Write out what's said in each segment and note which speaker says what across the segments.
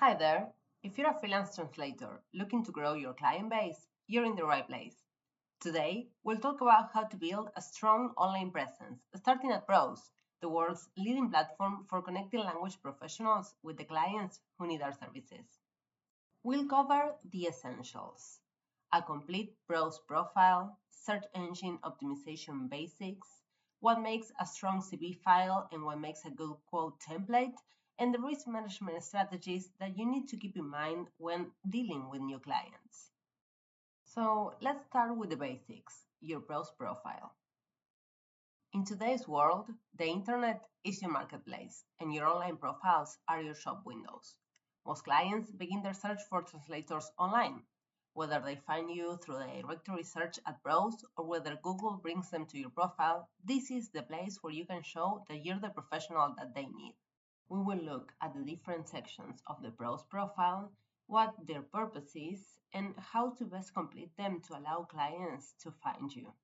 Speaker 1: Hi there! If you're a freelance translator looking to grow your client base, you're in the right place. Today, we'll talk about how to build a strong online presence, starting at ProZ, the world's leading platform for connecting language professionals with the clients who need our services. We'll cover the essentials: a complete ProZ profile, search engine optimization basics, what makes a strong CV file and what makes a good quote template, and the risk management strategies that you need to keep in mind when dealing with new clients. So let's start with the basics, your ProZ profile. In today's world, the internet is your marketplace, and your online profiles are your shop windows. Most clients begin their search for translators online, whether they find you through the directory search at ProZ or whether Google brings them to your profile. This is the place where you can show that you're the professional that they need. We will look at the different sections of the ProZ profile, what their purpose is, and how to best complete them to allow clients to find you.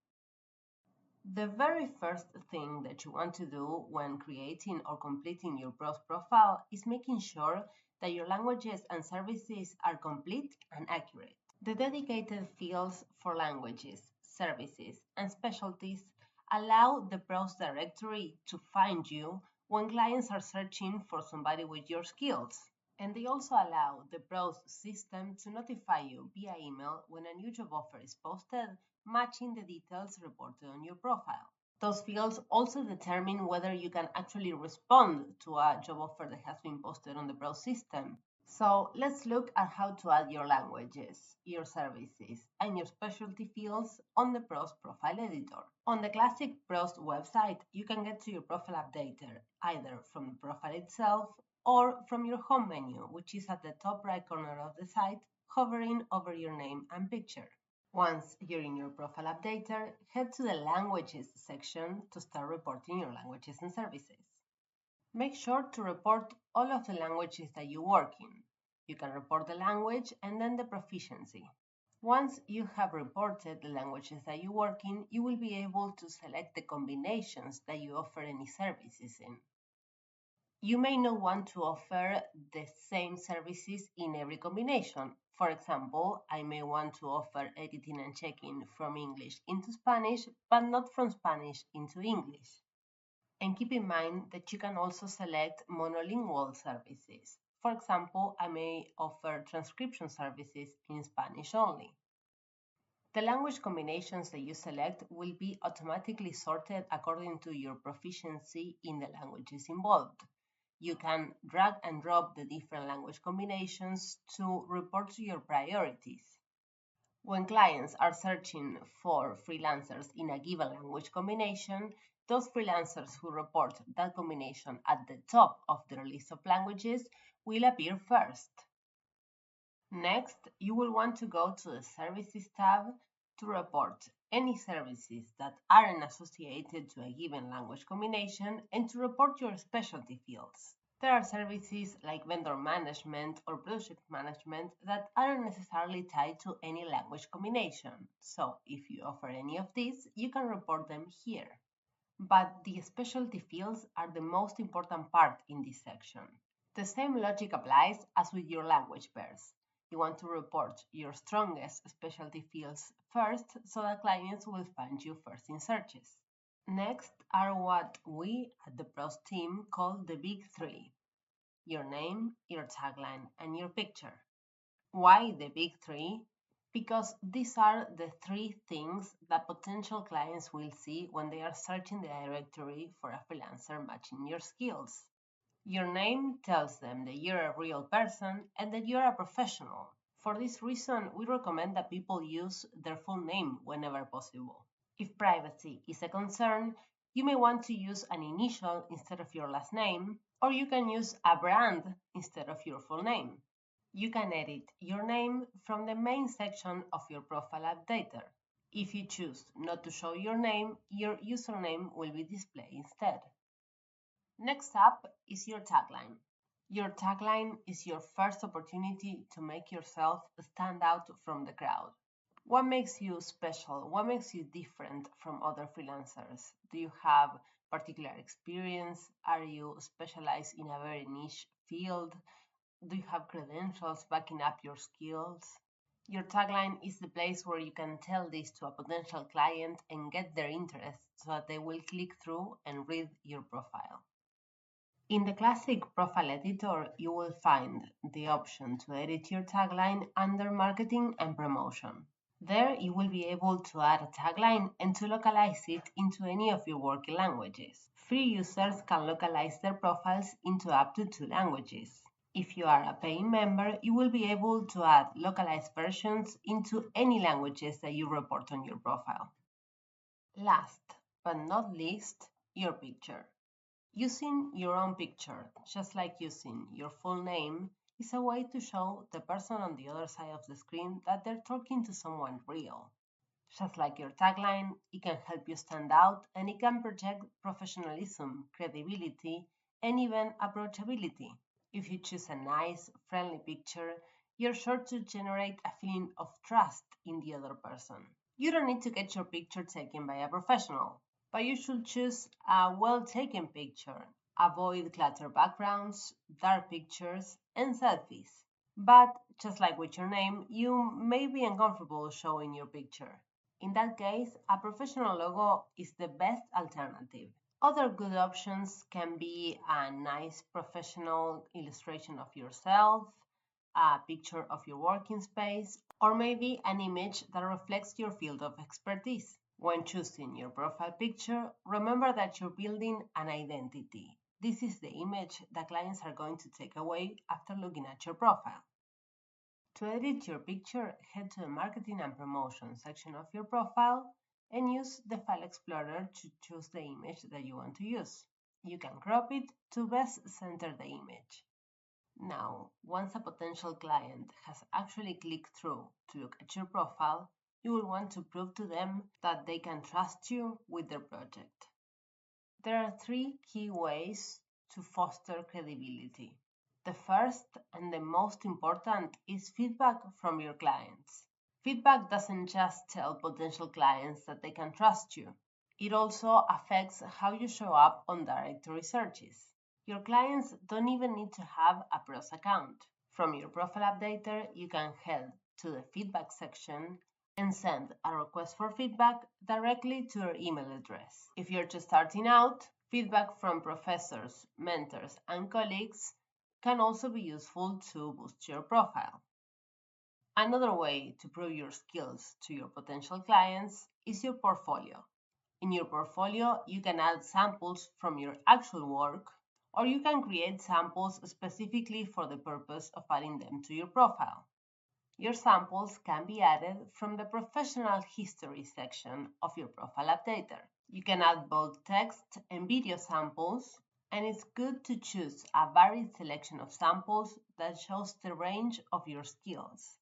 Speaker 1: The very first thing that you want to do when creating or completing your ProZ profile is making sure that your languages and services are complete and accurate. The dedicated fields for languages, services, and specialties allow the ProZ directory to find you when clients are searching for somebody with your skills. And they also allow the ProZ system to notify you via email when a new job offer is posted, matching the details reported on your profile. Those fields also determine whether you can actually respond to a job offer that has been posted on the ProZ system. So let's look at how to add your languages, your services, and your specialty fields on the ProZ profile editor. On the classic ProZ website, you can get to your profile updater either from the profile itself or from your home menu, which is at the top right corner of the site, hovering over your name and picture. Once you're in your profile updater, head to the Languages section to start reporting your languages and services. Make sure to report all of the languages that you work in. You can report the language and then the proficiency. Once you have reported the languages that you work in, you will be able to select the combinations that you offer any services in. You may not want to offer the same services in every combination. For example, I may want to offer editing and checking from English into Spanish, but not from Spanish into English. And keep in mind that you can also select monolingual services. For example, I may offer transcription services in Spanish only. The language combinations that you select will be automatically sorted according to your proficiency in the languages involved. You can drag and drop the different language combinations to report to your priorities. When clients are searching for freelancers in a given language combination, those freelancers who report that combination at the top of their list of languages will appear first. Next, you will want to go to the Services tab to report any services that aren't associated to a given language combination and to report your specialty fields. There are services like vendor management or project management that aren't necessarily tied to any language combination. So if you offer any of these, you can report them here. But the specialty fields are the most important part in this section. The same logic applies as with your language pairs. You want to report your strongest specialty fields first so that clients will find you first in searches. Next are what we at the ProZ team call the big three: your name, your tagline, and your picture. Why the big three? Because these are the three things that potential clients will see when they are searching the directory for a freelancer matching your skills. Your name tells them that you're a real person and that you're a professional. For this reason, we recommend that people use their full name whenever possible. If privacy is a concern, you may want to use an initial instead of your last name, or you can use a brand instead of your full name. You can edit your name from the main section of your profile updater. If you choose not to show your name, your username will be displayed instead. Next up is your tagline. Your tagline is your first opportunity to make yourself stand out from the crowd. What makes you special? What makes you different from other freelancers? Do you have particular experience? Are you specialized in a very niche field? Do you have credentials backing up your skills? Your tagline is the place where you can tell this to a potential client and get their interest so that they will click through and read your profile. In the classic profile editor, you will find the option to edit your tagline under Marketing and Promotion. There, you will be able to add a tagline and to localize it into any of your working languages. Free users can localize their profiles into up to 2 languages. If you are a paying member, you will be able to add localized versions into any languages that you report on your profile. Last but not least, your picture. Using your own picture, just like using your full name, is a way to show the person on the other side of the screen that they're talking to someone real. Just like your tagline, it can help you stand out and it can project professionalism, credibility, and even approachability. If you choose a nice, friendly picture, you're sure to generate a feeling of trust in the other person. You don't need to get your picture taken by a professional, but you should choose a well-taken picture. Avoid cluttered backgrounds, dark pictures, and selfies. But just like with your name, you may be uncomfortable showing your picture. In that case, a professional logo is the best alternative. Other good options can be a nice professional illustration of yourself, a picture of your working space, or maybe an image that reflects your field of expertise. When choosing your profile picture, remember that you're building an identity. This is the image that clients are going to take away after looking at your profile. To edit your picture, head to the Marketing and Promotion section of your profile and use the File Explorer to choose the image that you want to use. You can crop it to best center the image. Now, once a potential client has actually clicked through to look at your profile, you will want to prove to them that they can trust you with their project. There are 3 key ways to foster credibility. The first and the most important is feedback from your clients. Feedback doesn't just tell potential clients that they can trust you. It also affects how you show up on directory searches. Your clients don't even need to have a ProZ account. From your profile updater, you can head to the feedback section and send a request for feedback directly to your email address. If you're just starting out, feedback from professors, mentors, and colleagues can also be useful to boost your profile. Another way to prove your skills to your potential clients is your portfolio. In your portfolio, you can add samples from your actual work, or you can create samples specifically for the purpose of adding them to your profile. Your samples can be added from the Professional History section of your profile updater. You can add both text and video samples, and it's good to choose a varied selection of samples that shows the range of your skills.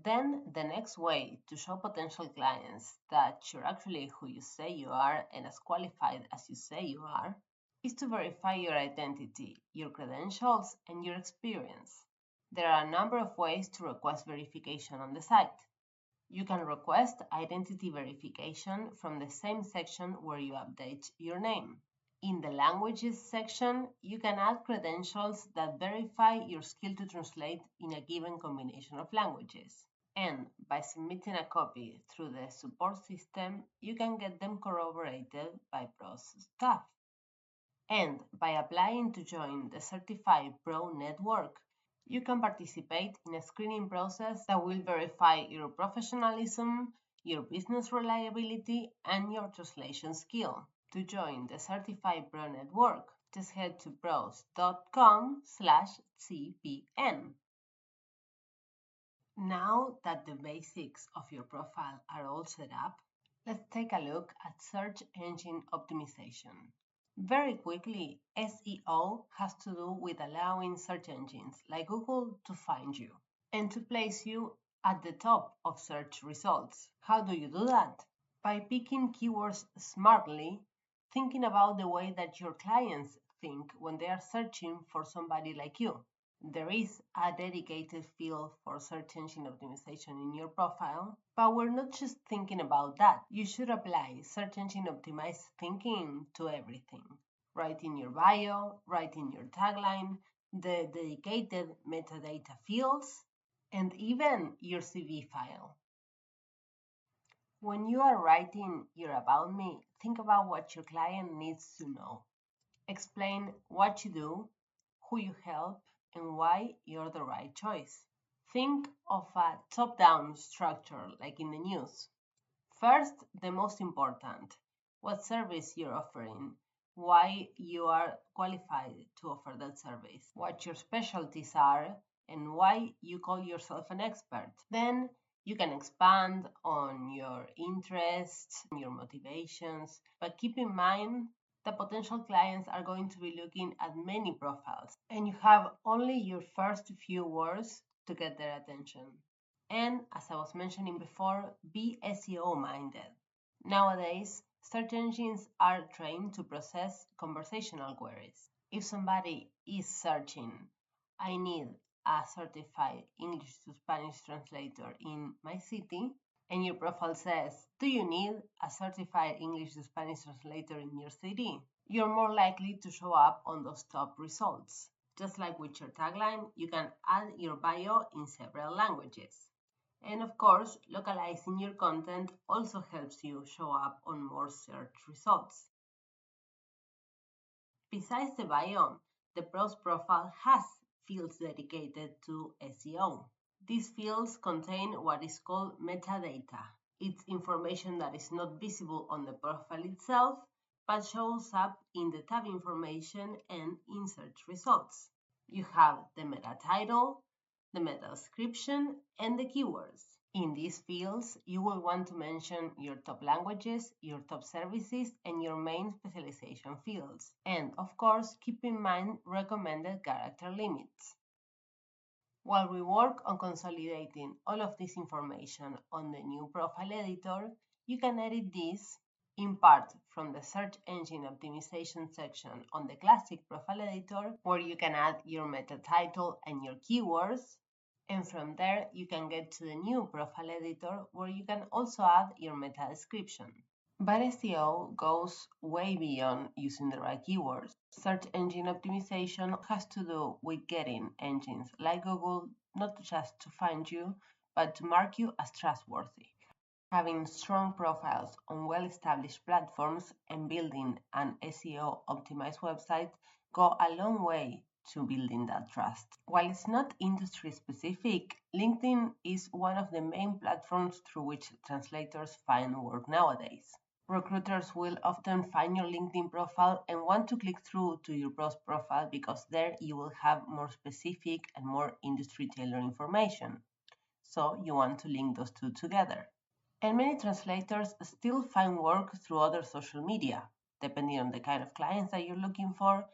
Speaker 1: Then the next way to show potential clients that you're actually who you say you are and as qualified as you say you are is to verify your identity, your credentials, and your experience. There are a number of ways to request verification on the site. You can request identity verification from the same section where you update your name. In the Languages section, you can add credentials that verify your skill to translate in a given combination of languages. And by submitting a copy through the support system, you can get them corroborated by ProZ staff. And by applying to join the Certified Pro network, you can participate in a screening process that will verify your professionalism, your business reliability, and your translation skill. To join the Certified Pro network, just head to proz.com/cpn. Now that the basics of your profile are all set up, let's take a look at search engine optimization. Very quickly, SEO has to do with allowing search engines like Google to find you and to place you at the top of search results. How do you do that? By picking keywords smartly, thinking about the way that your clients think when they are searching for somebody like you. There is a dedicated field for search engine optimization in your profile, but we're not just thinking about that. You should apply search engine optimized thinking to everything. Write in your bio, write in your tagline, the dedicated metadata fields, and even your CV file. When you are writing your About Me, think about what your client needs to know. Explain what you do, who you help, and why you're the right choice. Think of a top-down structure like in the news. First, the most important, what service you're offering, why you are qualified to offer that service, what your specialties are, and why you call yourself an expert. Then you can expand on your interests, your motivations, but keep in mind that potential clients are going to be looking at many profiles, and you have only your first few words to get their attention. And as I was mentioning before, be SEO minded. Nowadays, search engines are trained to process conversational queries. If somebody is searching, I need a certified English to Spanish translator in my city, and your profile says, do you need a certified English to Spanish translator in your city? You're more likely to show up on those top results. Just like with your tagline, you can add your bio in several languages. And of course, localizing your content also helps you show up on more search results. Besides the bio, the ProZ profile has fields dedicated to SEO. These fields contain what is called metadata. It's information that is not visible on the profile itself, but shows up in the tab information and in search results. You have the meta title, the meta description, and the keywords. In these fields, you will want to mention your top languages, your top services, and your main specialization fields. And of course, keep in mind recommended character limits. While we work on consolidating all of this information on the new profile editor, you can edit this in part from the search engine optimization section on the classic profile editor, where you can add your meta title and your keywords. And from there, you can get to the new profile editor, where you can also add your meta description. But SEO goes way beyond using the right keywords. Search engine optimization has to do with getting engines like Google not just to find you, but to mark you as trustworthy. Having strong profiles on well-established platforms and building an SEO optimized website go a long way to building that trust. While it's not industry specific, LinkedIn is one of the main platforms through which translators find work nowadays. Recruiters will often find your LinkedIn profile and want to click through to your ProZ profile because there you will have more specific and more industry tailored information. So you want to link those two together. And many translators still find work through other social media. Depending on the kind of clients that you're looking for,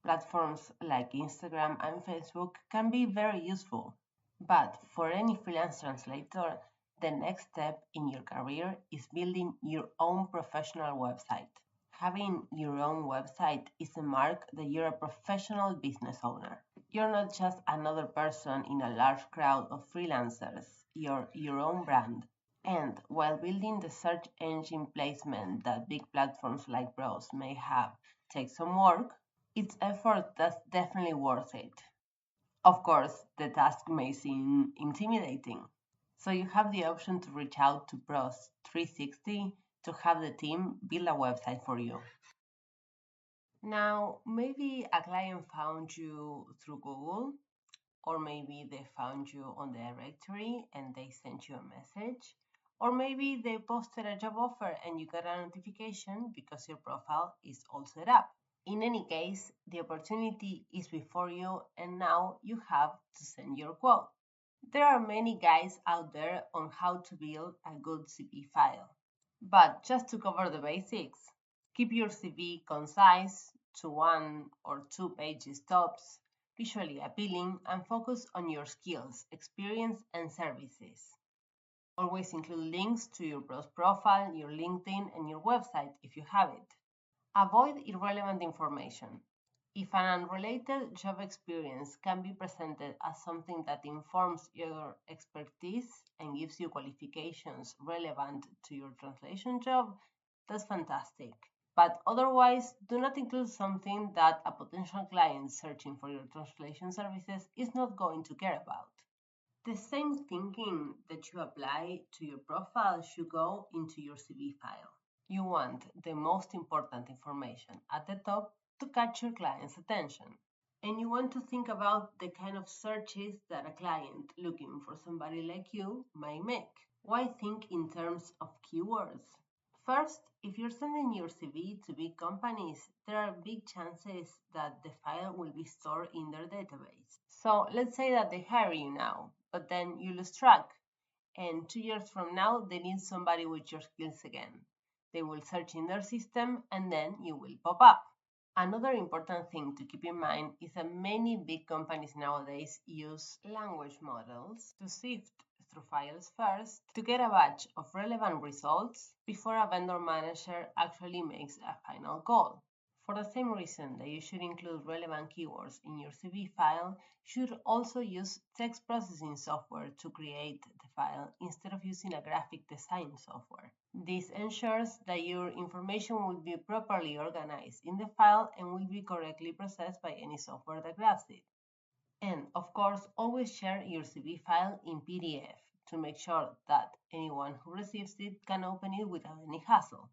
Speaker 1: platforms like Instagram and Facebook can be very useful. But for any freelance translator, the next step in your career is building your own professional website. Having your own website is a mark that you're a professional business owner. You're not just another person in a large crowd of freelancers, you're your own brand. And while building the search engine placement that big platforms like ProZ may have takes some work, it's effort that's definitely worth it. Of course, the task may seem intimidating, so you have the option to reach out to ProZ 360 to have the team build a website for you. Now, maybe a client found you through Google, or maybe they found you on the directory and they sent you a message, or maybe they posted a job offer and you got a notification because your profile is all set up. In any case, the opportunity is before you and now you have to send your quote. There are many guides out there on how to build a good CV file. But just to cover the basics, keep your CV concise to 1 or 2 pages tops, visually appealing, and focus on your skills, experience, and services. Always include links to your ProZ profile, your LinkedIn, and your website if you have it. Avoid irrelevant information. If an unrelated job experience can be presented as something that informs your expertise and gives you qualifications relevant to your translation job, that's fantastic. But otherwise, do not include something that a potential client searching for your translation services is not going to care about. The same thinking that you apply to your profile should go into your CV file. You want the most important information at the top to catch your client's attention. And you want to think about the kind of searches that a client looking for somebody like you might make. Why think in terms of keywords? First, if you're sending your CV to big companies, there are big chances that the file will be stored in their database. So let's say that they hire you now, but then you lose track, and 2 years from now, they need somebody with your skills again. They will search in their system, and then you will pop up. Another important thing to keep in mind is that many big companies nowadays use language models to sift through files first to get a batch of relevant results before a vendor manager actually makes a final call. For the same reason that you should include relevant keywords in your CV file, you should also use text processing software to create the file instead of using a graphic design software. This ensures that your information will be properly organized in the file and will be correctly processed by any software that grabs it. And of course, always share your CV file in PDF to make sure that anyone who receives it can open it without any hassle.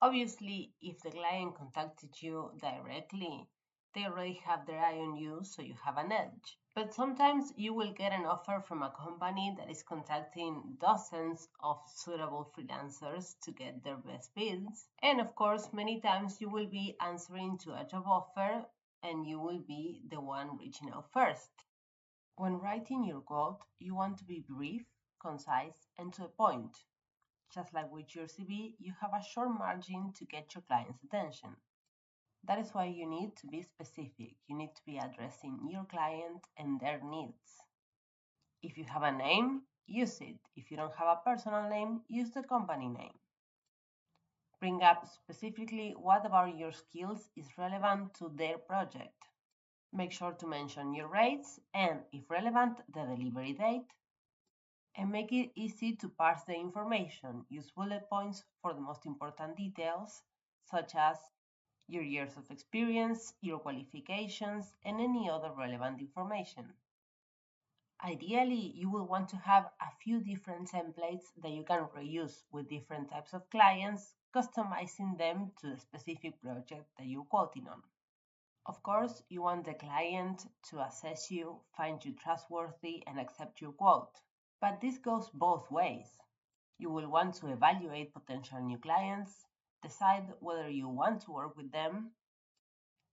Speaker 1: Obviously, if the client contacted you directly, they already have their eye on you, so you have an edge. But sometimes you will get an offer from a company that is contacting dozens of suitable freelancers to get their best bids. And of course, many times you will be answering to a job offer and you will be the one reaching out first. When writing your quote, you want to be brief, concise, and to the point. Just like with your CV, you have a short margin to get your client's attention. That is why you need to be specific. You need to be addressing your client and their needs. If you have a name, use it. If you don't have a personal name, use the company name. Bring up specifically what about your skills is relevant to their project. Make sure to mention your rates and, if relevant, the delivery date. And make it easy to parse the information. Use bullet points for the most important details, such as your years of experience, your qualifications, and any other relevant information. Ideally, you will want to have a few different templates that you can reuse with different types of clients, customizing them to the specific project that you're quoting on. Of course, you want the client to assess you, find you trustworthy, and accept your quote. But this goes both ways. You will want to evaluate potential new clients, decide whether you want to work with them,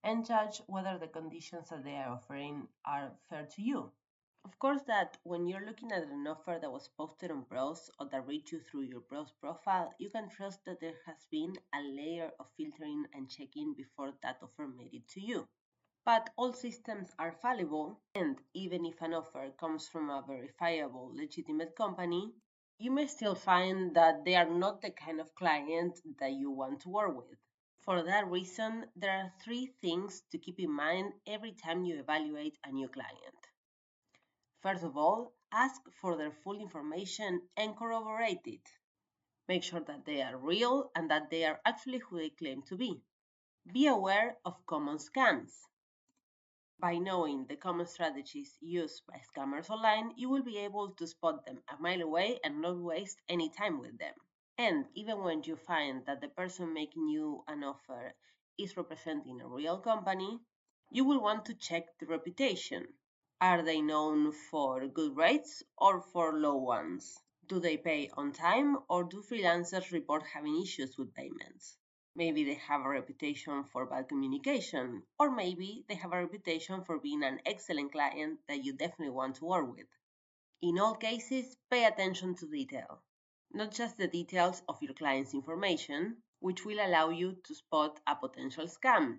Speaker 1: and judge whether the conditions that they are offering are fair to you. Of course that when you're looking at an offer that was posted on ProZ or that reached you through your ProZ profile, you can trust that there has been a layer of filtering and checking before that offer made it to you. But all systems are fallible, and even if an offer comes from a verifiable, legitimate company, you may still find that they are not the kind of client that you want to work with. For that reason, there are 3 things to keep in mind every time you evaluate a new client. First of all, ask for their full information and corroborate it. Make sure that they are real and that they are actually who they claim to be. Be aware of common scams. By knowing the common strategies used by scammers online, you will be able to spot them a mile away and not waste any time with them. And even when you find that the person making you an offer is representing a real company, you will want to check the reputation. Are they known for good rates or for low ones? Do they pay on time or do freelancers report having issues with payments? Maybe they have a reputation for bad communication, or maybe they have a reputation for being an excellent client that you definitely want to work with. In all cases, pay attention to detail. Not just the details of your client's information, which will allow you to spot a potential scam,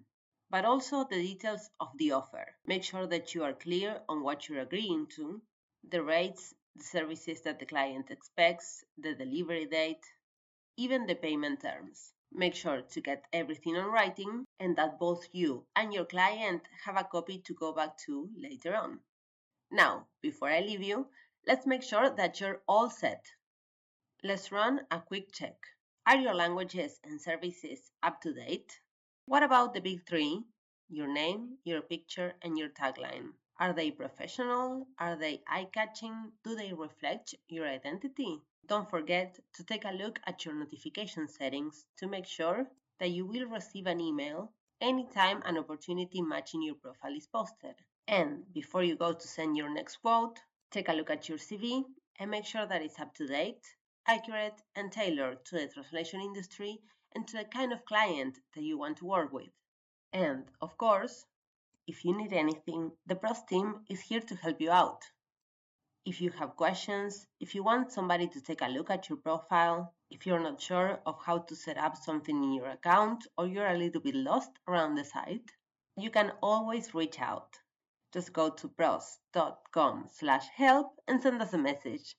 Speaker 1: but also the details of the offer. Make sure that you are clear on what you're agreeing to, the rates, the services that the client expects, the delivery date, even the payment terms. Make sure to get everything on writing and that both you and your client have a copy to go back to later on. Now, before I leave you, let's make sure that you're all set. Let's run a quick check. Are your languages and services up to date? What about the big three? Your name, your picture, and your tagline. Are they professional? Are they eye-catching? Do they reflect your identity? Don't forget to take a look at your notification settings to make sure that you will receive an email anytime an opportunity matching your profile is posted. And before you go to send your next quote, take a look at your CV and make sure that it's up to date, accurate, and tailored to the translation industry and to the kind of client that you want to work with. And, of course, if you need anything, the ProZ team is here to help you out. If you have questions, if you want somebody to take a look at your profile, if you're not sure of how to set up something in your account or you're a little bit lost around the site, you can always reach out. Just go to proz.com/help and send us a message.